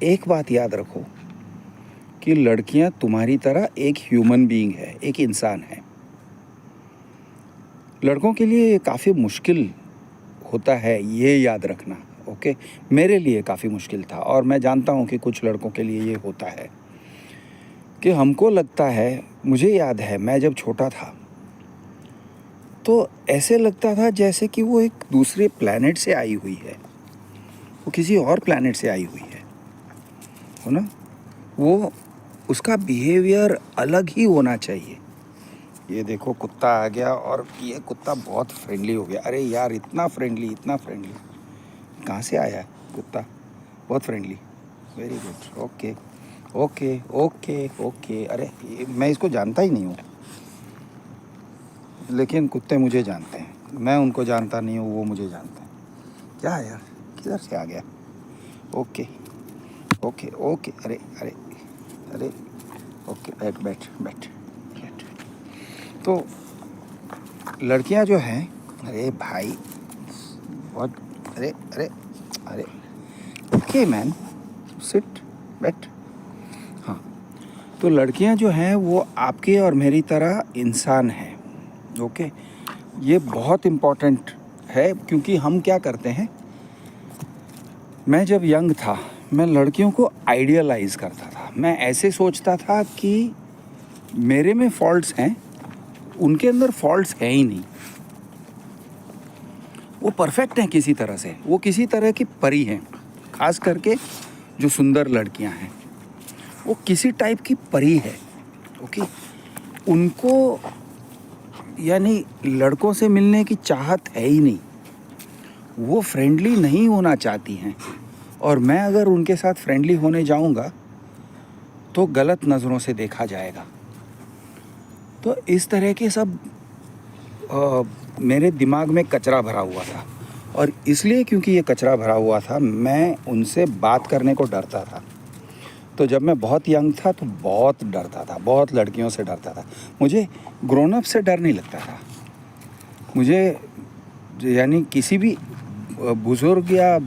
एक बात याद रखो कि लड़कियां तुम्हारी तरह एक ह्यूमन बीइंग है, एक इंसान है। लड़कों के लिए ये काफ़ी मुश्किल होता है, ये याद रखना। ओके, मेरे लिए काफ़ी मुश्किल था और मैं जानता हूँ कि कुछ लड़कों के लिए ये होता है कि हमको लगता है, मुझे याद है मैं जब छोटा था तो ऐसे लगता था जैसे कि वो एक दूसरे प्लैनेट से आई हुई है, वो किसी और प्लैनेट से आई हुई है, हो ना। वो उसका बिहेवियर अलग ही होना चाहिए। ये देखो कुत्ता आ गया और ये कुत्ता बहुत फ्रेंडली हो गया। अरे यार, इतना फ्रेंडली, इतना फ्रेंडली कहाँ से आया है कुत्ता? बहुत friendly, very good. Okay okay okay okay. अरे मैं इसको जानता ही नहीं हूँ, लेकिन कुत्ते मुझे जानते हैं, मैं उनको जानता नहीं हूँ, वो मुझे जानते हैं। क्या यार, किधर से आ गया? Okay okay okay. अरे अरे अरे, ओके, बैठ बैठ बैठ बैठ। तो लड़कियां जो हैं, अरे भाई बहुत, अरे अरे अरे, ओके मैन, सिट, बैठ। हाँ, तो लड़कियां जो हैं वो आपके और मेरी तरह इंसान हैं। ओके, ये बहुत इम्पोर्टेंट है क्योंकि हम क्या करते हैं, मैं जब यंग था मैं लड़कियों को आइडियलाइज करता था। मैं ऐसे सोचता था कि मेरे में फॉल्ट्स हैं, उनके अंदर फॉल्ट्स हैं ही नहीं, वो परफेक्ट हैं किसी तरह से, वो किसी तरह की परी हैं। खास करके जो सुंदर लड़कियां हैं वो किसी टाइप की परी है। ओके, उनको यानी लड़कों से मिलने की चाहत है ही नहीं, वो फ्रेंडली नहीं होना चाहती हैं। और मैं अगर उनके साथ फ्रेंडली होने जाऊंगा तो गलत नज़रों से देखा जाएगा। तो इस तरह के सब मेरे दिमाग में कचरा भरा हुआ था, और इसलिए क्योंकि ये कचरा भरा हुआ था मैं उनसे बात करने को डरता था। तो जब मैं बहुत यंग था तो बहुत डरता था, बहुत लड़कियों से डरता था। मुझे ग्रोन अप से डर नहीं लगता था, मुझे यानी किसी भी बुज़ुर्ग या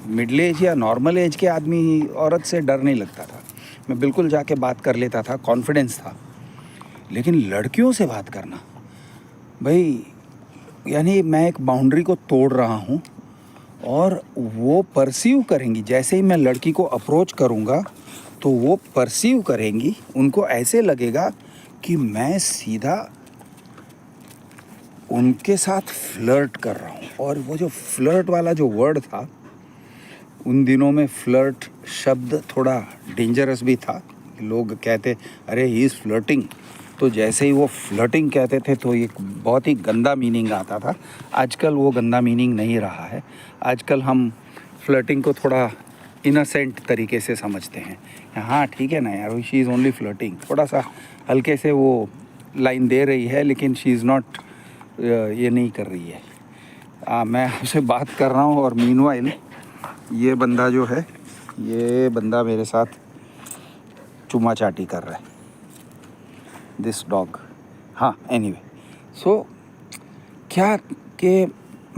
मिडिल एज या नॉर्मल एज के आदमी औरत से डर नहीं लगता था। मैं बिल्कुल जाके बात कर लेता था, कॉन्फिडेंस था। लेकिन लड़कियों से बात करना भाई, यानी मैं एक बाउंड्री को तोड़ रहा हूँ और वो परसीव करेंगी। जैसे ही मैं लड़की को अप्रोच करूँगा तो वो परसीव करेंगी, उनको ऐसे लगेगा कि मैं सीधा उनके साथ फ्लर्ट कर रहा हूँ। और वो जो फ्लर्ट वाला जो वर्ड था, उन दिनों में फ्लर्ट शब्द थोड़ा डेंजरस भी था। लोग कहते अरे ही इज़ फ्लर्टिंग, तो जैसे ही वो फ्लर्टिंग कहते थे तो एक बहुत ही गंदा मीनिंग आता था। आजकल वो गंदा मीनिंग नहीं रहा है, आजकल हम फ्लर्टिंग को थोड़ा इनोसेंट तरीके से समझते हैं। हाँ ठीक है ना यार, शी इज़ ओनली फ्लर्टिंग, थोड़ा सा हल्के से वो लाइन दे रही है, लेकिन शी इज़ नॉट, ये नहीं कर रही है। मैं आपसे बात कर रहा हूँ और मीनवाइल ये बंदा जो है, ये बंदा मेरे साथ चुम्मा चाटी कर रहा है, दिस डॉग। हाँ, एनीवे, सो क्या कि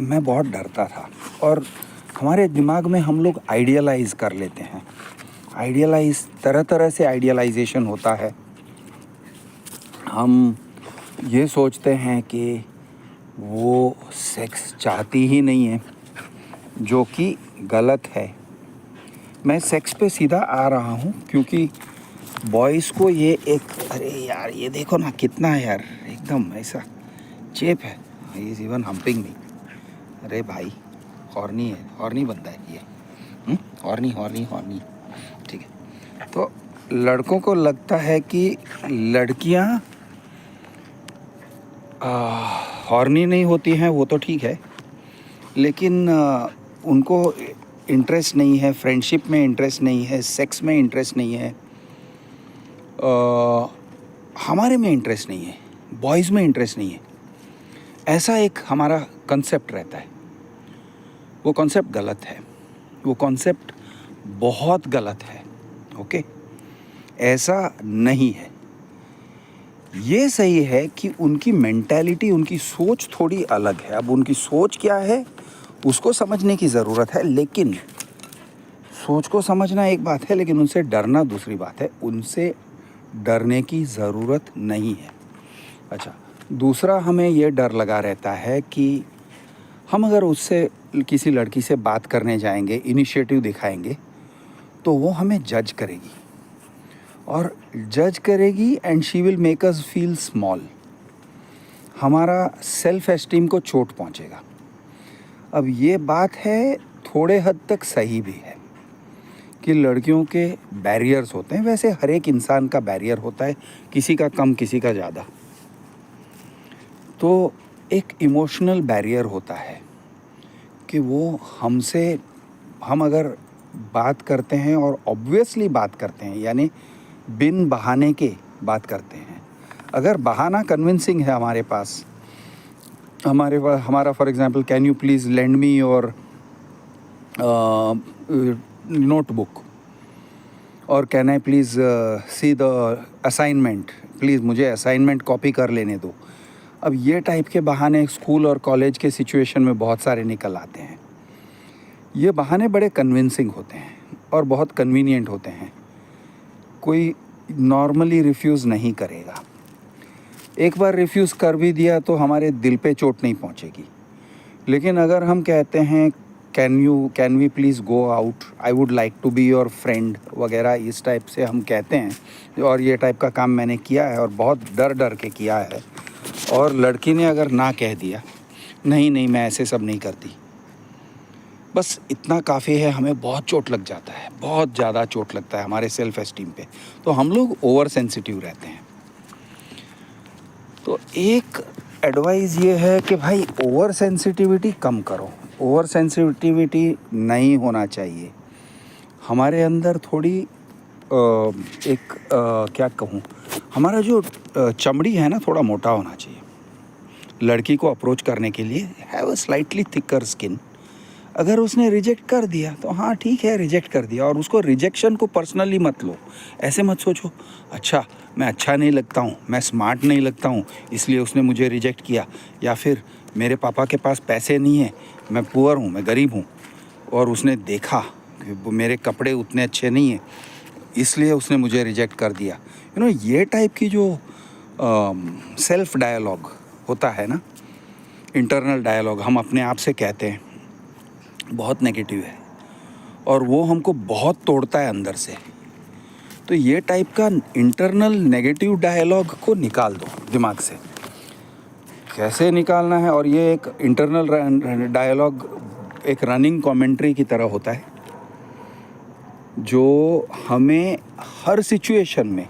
मैं बहुत डरता था। और हमारे दिमाग में हम लोग आइडियलाइज़ कर लेते हैं, आइडियलाइज़ तरह तरह से आइडियलाइजेशन होता है। हम ये सोचते हैं कि वो सेक्स चाहती ही नहीं है, जो कि गलत है। मैं सेक्स पे सीधा आ रहा हूँ क्योंकि बॉयज़ को ये एक, अरे यार ये देखो ना कितना यार एकदम ऐसा चेप है, इज़ इवन हम्पिंग मी। अरे भाई हॉर्नी है, हॉर्नी बंदा है ये, हॉर्नी हॉर्नी हॉर्नी, ठीक है। तो लड़कों को लगता है कि लड़कियाँ हॉर्नी नहीं होती हैं, वो तो ठीक है, लेकिन उनको इंटरेस्ट नहीं है, फ्रेंडशिप में इंटरेस्ट नहीं है, सेक्स में इंटरेस्ट नहीं है, हमारे में इंटरेस्ट नहीं है, बॉयज़ में इंटरेस्ट नहीं है। ऐसा एक हमारा कंसेप्ट रहता है। वो कंसेप्ट गलत है, वो कंसेप्ट बहुत गलत है। ओके, ऐसा नहीं है। ये सही है कि उनकी मेंटालिटी, उनकी सोच थोड़ी अलग है। अब उनकी सोच क्या है उसको समझने की ज़रूरत है, लेकिन सोच को समझना एक बात है, लेकिन उनसे डरना दूसरी बात है। उनसे डरने की ज़रूरत नहीं है। अच्छा, दूसरा हमें ये डर लगा रहता है कि हम अगर उससे किसी लड़की से बात करने जाएंगे, इनिशिएटिव दिखाएंगे, तो वो हमें जज करेगी, और जज करेगी and she will make us feel small. हमारा सेल्फ एस्टीम को चोट पहुंचेगा। अब ये बात है थोड़े हद तक सही भी है कि लड़कियों के बैरियर्स होते हैं। वैसे हर एक इंसान का बैरियर होता है, किसी का कम किसी का ज़्यादा। तो एक इमोशनल बैरियर होता है कि वो हमसे, हम अगर बात करते हैं और ऑब्वियसली बात करते हैं, यानी बिन बहाने के बात करते हैं। अगर बहाना कन्विंसिंग है हमारे पास, हमारा for example, can you please lend me your notebook, और can I please see the assignment, please मुझे असाइनमेंट कॉपी कर लेने दो। अब ये टाइप के बहाने स्कूल और कॉलेज के सिचुएशन में बहुत सारे निकल आते हैं। ये बहाने बड़े कन्विंसिंग होते हैं और बहुत कन्वीनियंट होते हैं। कोई नॉर्मली रिफ्यूज़ नहीं करेगा। एक बार रिफ्यूज़ कर भी दिया तो हमारे दिल पे चोट नहीं पहुंचेगी। लेकिन अगर हम कहते हैं can we please go out, I would like to be your friend वगैरह, इस टाइप से हम कहते हैं, और ये टाइप का काम मैंने किया है और बहुत डर डर के किया है, और लड़की ने अगर ना कह दिया, नहीं नहीं मैं ऐसे सब नहीं करती, बस इतना काफ़ी है, हमें बहुत चोट लग जाता है, बहुत ज़्यादा चोट लगता है हमारे सेल्फ एस्टीम पे। तो हम लोग ओवर सेंसिटिव रहते हैं। तो एक एडवाइस ये है कि भाई ओवर सेंसिटिविटी कम करो। ओवर सेंसिटिविटी नहीं होना चाहिए। हमारे अंदर थोड़ी क्या कहूँ, हमारा जो चमड़ी है ना, थोड़ा मोटा होना चाहिए। लड़की को अप्रोच करने के लिए have a slightly thicker skin. अगर उसने रिजेक्ट कर दिया तो हाँ ठीक है, रिजेक्ट कर दिया, और उसको रिजेक्शन को पर्सनली मत लो। ऐसे मत सोचो, अच्छा मैं अच्छा नहीं लगता हूँ, मैं स्मार्ट नहीं लगता हूँ, इसलिए उसने मुझे रिजेक्ट किया, या फिर मेरे पापा के पास पैसे नहीं है, मैं पुअर हूँ, मैं गरीब हूँ, और उसने देखा कि मेरे कपड़े उतने अच्छे नहीं हैं, इसलिए उसने मुझे रिजेक्ट कर दिया। ये टाइप की जो सेल्फ डायलॉग होता है ना, इंटरनल डायलॉग हम अपने आप से कहते हैं, बहुत नेगेटिव है और वो हमको बहुत तोड़ता है अंदर से। तो ये टाइप का इंटरनल नेगेटिव डायलॉग को निकाल दो दिमाग से। कैसे निकालना है? और ये एक इंटरनल डायलॉग एक रनिंग कमेंट्री की तरह होता है, जो हमें हर सिचुएशन में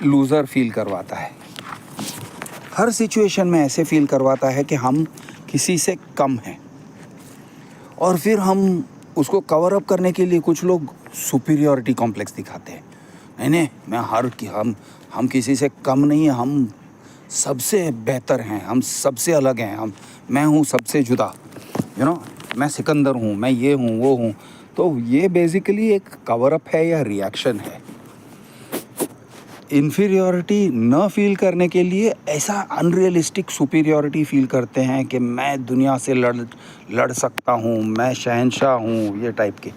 लूज़र फील करवाता है। हर सिचुएशन में ऐसे फील करवाता है कि हम किसी से कम हैं, और फिर हम उसको कवर अप करने के लिए कुछ लोग सुपीरियॉरिटी कॉम्प्लेक्स दिखाते हैं। नहीं हम किसी से कम नहीं है, हम सबसे बेहतर हैं, हम सबसे अलग हैं, मैं हूँ सबसे जुदा, मैं सिकंदर हूँ, मैं ये हूँ वो हूँ। तो ये बेसिकली एक कवर अप है या रिएक्शन है। इन्फीरियॉरिटी न फील करने के लिए ऐसा अनरियलिस्टिक सुपीरियॉरिटी फील करते हैं कि मैं दुनिया से लड़ सकता हूँ, मैं शहंशाह हूँ, ये टाइप के।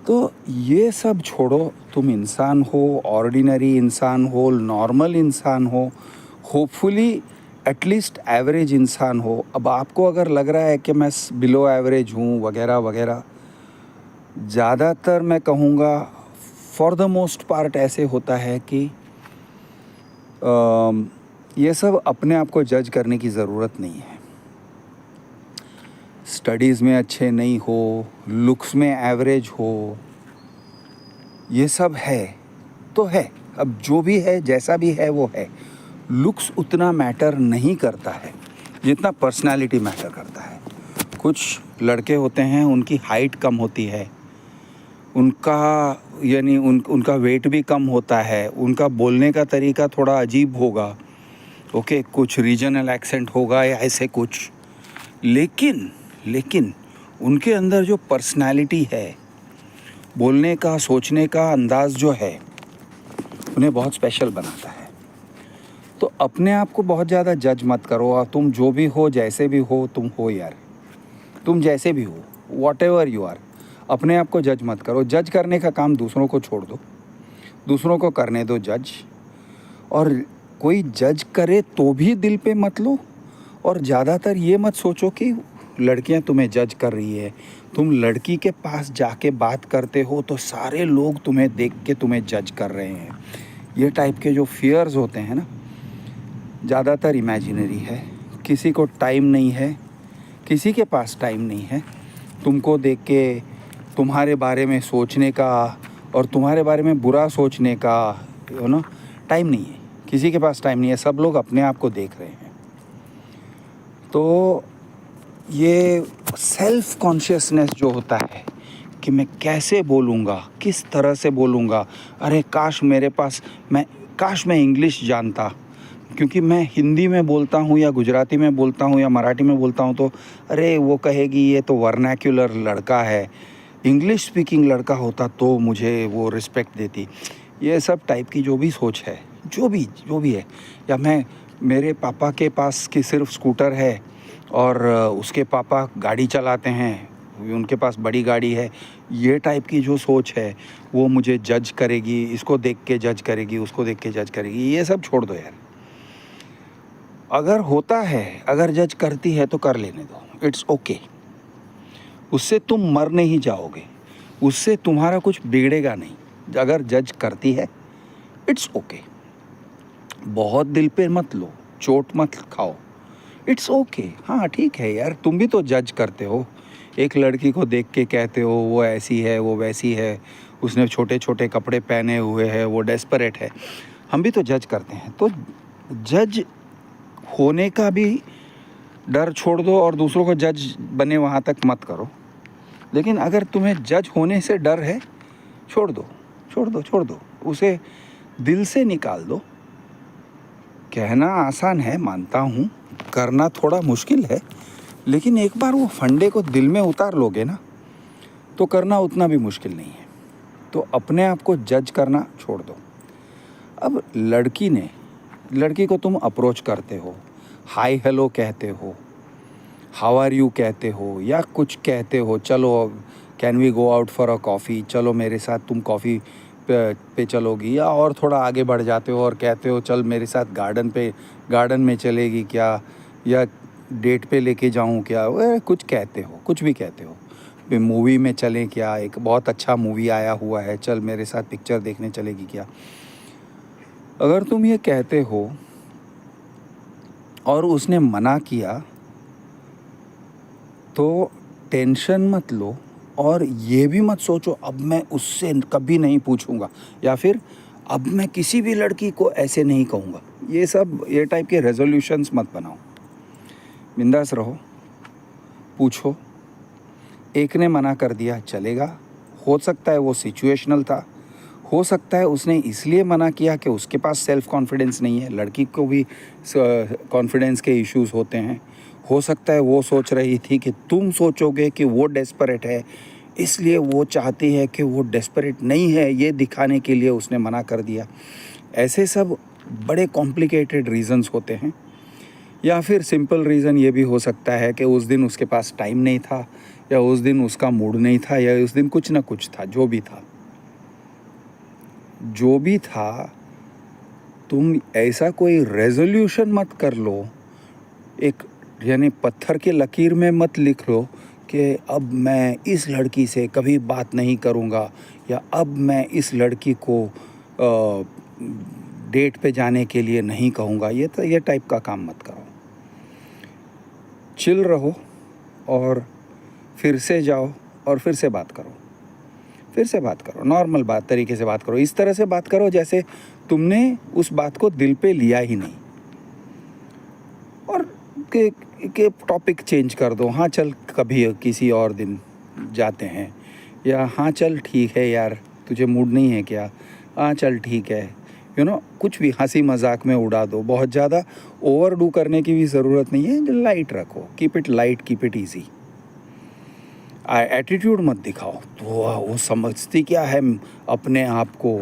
तो ये सब छोड़ो, तुम इंसान हो, ऑर्डिनरी इंसान हो, नॉर्मल इंसान हो, होपफुली एटलीस्ट एवरेज इंसान हो। अब आपको अगर लग रहा है कि मैं बिलो एवरेज हूँ वगैरह वगैरह, ज़्यादातर मैं कहूँगा फॉर द मोस्ट पार्ट ऐसे होता है कि ये सब अपने आप को जज करने की ज़रूरत नहीं है। स्टडीज़ में अच्छे नहीं हो, लुक्स में एवरेज हो, ये सब है तो है। अब जो भी है, जैसा भी है वो है। लुक्स उतना मैटर नहीं करता है जितना पर्सनालिटी मैटर करता है। कुछ लड़के होते हैं, उनकी हाइट कम होती है, उनका वेट भी कम होता है, उनका बोलने का तरीका थोड़ा अजीब होगा, ओके, कुछ रीजनल एक्सेंट होगा या ऐसे कुछ, लेकिन उनके अंदर जो पर्सनालिटी है, बोलने का, सोचने का अंदाज़ जो है, उन्हें बहुत स्पेशल बनाता है। तो अपने आप को बहुत ज़्यादा जज मत करो। और तुम जो भी हो, जैसे भी हो, तुम हो यार, तुम जैसे भी हो, वॉट एवर यू आर। अपने आप को जज मत करो। जज करने का काम दूसरों को छोड़ दो, दूसरों को करने दो जज। और कोई जज करे तो भी दिल पे मत लो। और ज़्यादातर ये मत सोचो कि लड़कियां तुम्हें जज कर रही है। तुम लड़की के पास जाके बात करते हो तो सारे लोग तुम्हें देख के तुम्हें जज कर रहे हैं। ये टाइप के जो फियर्स होते हैं ना, ज़्यादातर इमेजिनरी है। किसी को टाइम नहीं है, किसी के पास टाइम नहीं है तुमको देख के तुम्हारे बारे में सोचने का और तुम्हारे बारे में बुरा सोचने का, टाइम नहीं है। किसी के पास टाइम नहीं है, सब लोग अपने आप को देख रहे हैं। तो ये सेल्फ कॉन्शियसनेस जो होता है कि मैं कैसे बोलूँगा, किस तरह से बोलूँगा, अरे काश मैं इंग्लिश जानता, क्योंकि मैं हिंदी में बोलता हूँ या गुजराती में बोलता हूँ या मराठी में बोलता हूँ तो अरे वो कहेगी ये तो वर्नैक्युलर लड़का है। इंग्लिश स्पीकिंग लड़का होता तो मुझे वो रिस्पेक्ट देती। ये सब टाइप की जो भी सोच है, जो भी है, या मेरे पापा के पास की सिर्फ स्कूटर है और उसके पापा गाड़ी चलाते हैं, उनके पास बड़ी गाड़ी है, ये टाइप की जो सोच है वो मुझे जज करेगी, इसको देख के जज करेगी, उसको देख के जज करेगी। ये सब छोड़ दो यार। अगर होता है, अगर जज करती है तो कर लेने दो, इट्स ओके। उससे तुम मर नहीं जाओगे, उससे तुम्हारा कुछ बिगड़ेगा नहीं। अगर जज करती है इट्स ओके, बहुत दिल पे मत लो, चोट मत खाओ, इट्स ओके। हाँ ठीक है यार, तुम भी तो जज करते हो। एक लड़की को देख के कहते हो वो ऐसी है, वो वैसी है, उसने छोटे छोटे कपड़े पहने हुए हैं, वो डेस्परेट है। हम भी तो जज करते हैं। तो जज होने का भी डर छोड़ दो और दूसरों को जज बने वहाँ तक मत करो। लेकिन अगर तुम्हें जज होने से डर है, छोड़ दो, उसे दिल से निकाल दो। कहना आसान है, मानता हूँ, करना थोड़ा मुश्किल है, लेकिन एक बार वो फंडे को दिल में उतार लोगे ना तो करना उतना भी मुश्किल नहीं है। तो अपने आप को जज करना छोड़ दो। अब लड़की को तुम अप्रोच करते हो, हाय हेलो कहते हो, हाउ आर यू कहते हो, या कुछ कहते हो, चलो can we go out for a coffee, चलो मेरे साथ तुम कॉफ़ी पे चलोगी, या और थोड़ा आगे बढ़ जाते हो और कहते हो चल मेरे साथ गार्डन में चलेगी क्या, या डेट पे लेके जाऊं क्या, कुछ कहते हो, कुछ भी कहते हो। मूवी में चलें क्या, एक बहुत अच्छा मूवी आया हुआ है, चल मेरे साथ पिक्चर देखने चलेगी क्या। अगर तुम ये कहते हो और उसने मना किया तो टेंशन मत लो और ये भी मत सोचो अब मैं उससे कभी नहीं पूछूंगा, या फिर अब मैं किसी भी लड़की को ऐसे नहीं कहूँगा। ये टाइप के रेजोल्यूशंस मत बनाओ। बिंदास रहो, पूछो। एक ने मना कर दिया, चलेगा। हो सकता है वो सिचुएशनल था, हो सकता है उसने इसलिए मना किया कि उसके पास सेल्फ कॉन्फिडेंस नहीं है। लड़की को भी कॉन्फिडेंस के इश्यूज होते हैं। हो सकता है वो सोच रही थी कि तुम सोचोगे कि वो डेस्परेट है, इसलिए वो चाहती है कि वो डेस्परेट नहीं है, ये दिखाने के लिए उसने मना कर दिया। ऐसे सब बड़े कॉम्प्लिकेटेड रीज़न्स होते हैं। या फिर सिंपल रीज़न ये भी हो सकता है कि उस दिन उसके पास टाइम नहीं था, या उस दिन उसका मूड नहीं था, या उस दिन कुछ ना कुछ था। जो भी था तुम ऐसा कोई रेजोल्यूशन मत कर लो, एक यानी पत्थर के लकीर में मत लिख लो कि अब मैं इस लड़की से कभी बात नहीं करूँगा, या अब मैं इस लड़की को डेट पे जाने के लिए नहीं कहूँगा। ये टाइप का काम मत करो। चिल रहो और फिर से जाओ और फिर से बात करो, नॉर्मल तरीके से बात करो। इस तरह से बात करो जैसे तुमने उस बात को दिल पे लिया ही नहीं, और के टॉपिक चेंज कर दो। हाँ चल कभी किसी और दिन जाते हैं, या हाँ चल ठीक है यार तुझे मूड नहीं है क्या, हाँ चल ठीक है, कुछ भी हंसी मजाक में उड़ा दो। बहुत ज़्यादा ओवरडू करने की भी ज़रूरत नहीं है, लाइट रखो, keep it light, keep it easy. Attitude मत दिखाओ। तो वो समझती क्या है अपने आप को,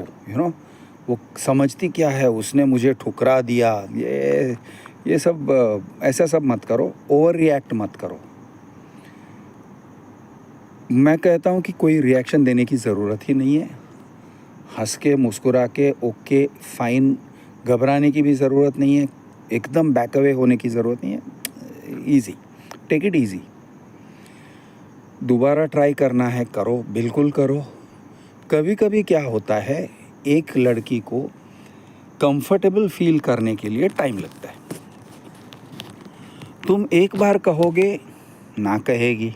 वो समझती क्या है, उसने मुझे ठुकरा दिया, ये सब ऐसा सब मत करो। ओवर रिएक्ट मत करो। मैं कहता हूँ कि कोई रिएक्शन देने की ज़रूरत ही नहीं है। हंस के मुस्कुरा के ओके फाइन, घबराने की भी ज़रूरत नहीं है, एकदम बैक अवे होने की ज़रूरत नहीं है। Easy, take it easy. दोबारा ट्राई करना है, करो, बिल्कुल करो। कभी कभी क्या होता है, एक लड़की को कंफर्टेबल फील करने के लिए टाइम लगता है। तुम एक बार कहोगे, ना कहेगी,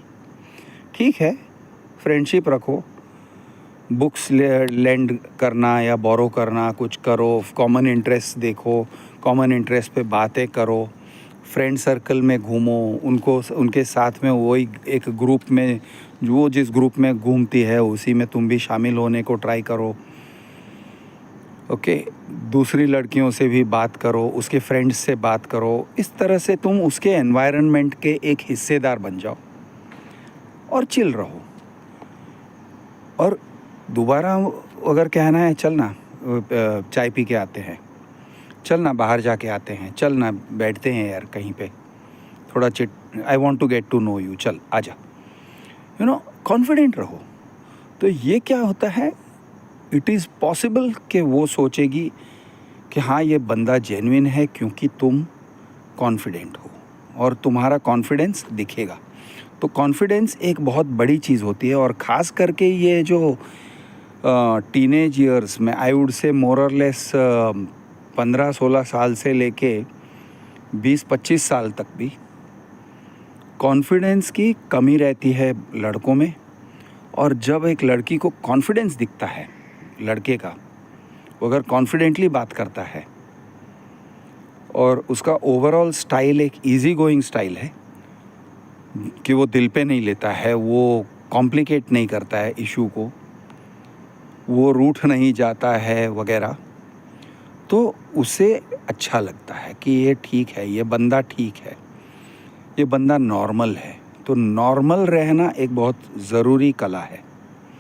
ठीक है, फ्रेंडशिप रखो, बुक्स लेंड करना या बोरो करना, कुछ करो, कॉमन इंटरेस्ट देखो, कॉमन इंटरेस्ट पे बातें करो, फ्रेंड सर्कल में घूमो, उनको उनके साथ में वही एक ग्रुप में, वो जिस ग्रुप में घूमती है उसी में तुम भी शामिल होने को ट्राई करो। ओके, दूसरी लड़कियों से भी बात करो, उसके फ्रेंड्स से बात करो। इस तरह से तुम उसके एनवायरनमेंट के एक हिस्सेदार बन जाओ और चिल रहो। और दोबारा अगर कहना है, चल ना चाय पी के आते हैं, चल ना बाहर जाके आते हैं, चल ना बैठते हैं यार कहीं पे, थोड़ा चिट, I want to get to know you, चल आजा, यू नो, कॉन्फिडेंट रहो। तो ये क्या होता है, इट इज़ पॉसिबल कि वो सोचेगी कि हाँ ये बंदा जेन्युइन है, क्योंकि तुम कॉन्फिडेंट हो और तुम्हारा कॉन्फिडेंस दिखेगा। तो कॉन्फिडेंस एक बहुत बड़ी चीज़ होती है। और ख़ास करके ये जो टीनेज ईयर्स में, आई वुड से मोर और लेस 15-16 साल से लेके 20-25 साल तक भी कॉन्फिडेंस की कमी रहती है लड़कों में। और जब एक लड़की को कॉन्फिडेंस दिखता है, लड़के का, वो अगर कॉन्फिडेंटली बात करता है और उसका ओवरऑल स्टाइल एक इजी गोइंग स्टाइल है कि वो दिल पे नहीं लेता है, वो कॉम्प्लिकेट नहीं करता है इशू को, वो रूठ नहीं जाता है वगैरह, तो उसे अच्छा लगता है कि ये ठीक है, ये बंदा ठीक है, ये बंदा नॉर्मल है। तो नॉर्मल रहना एक बहुत ज़रूरी कला है।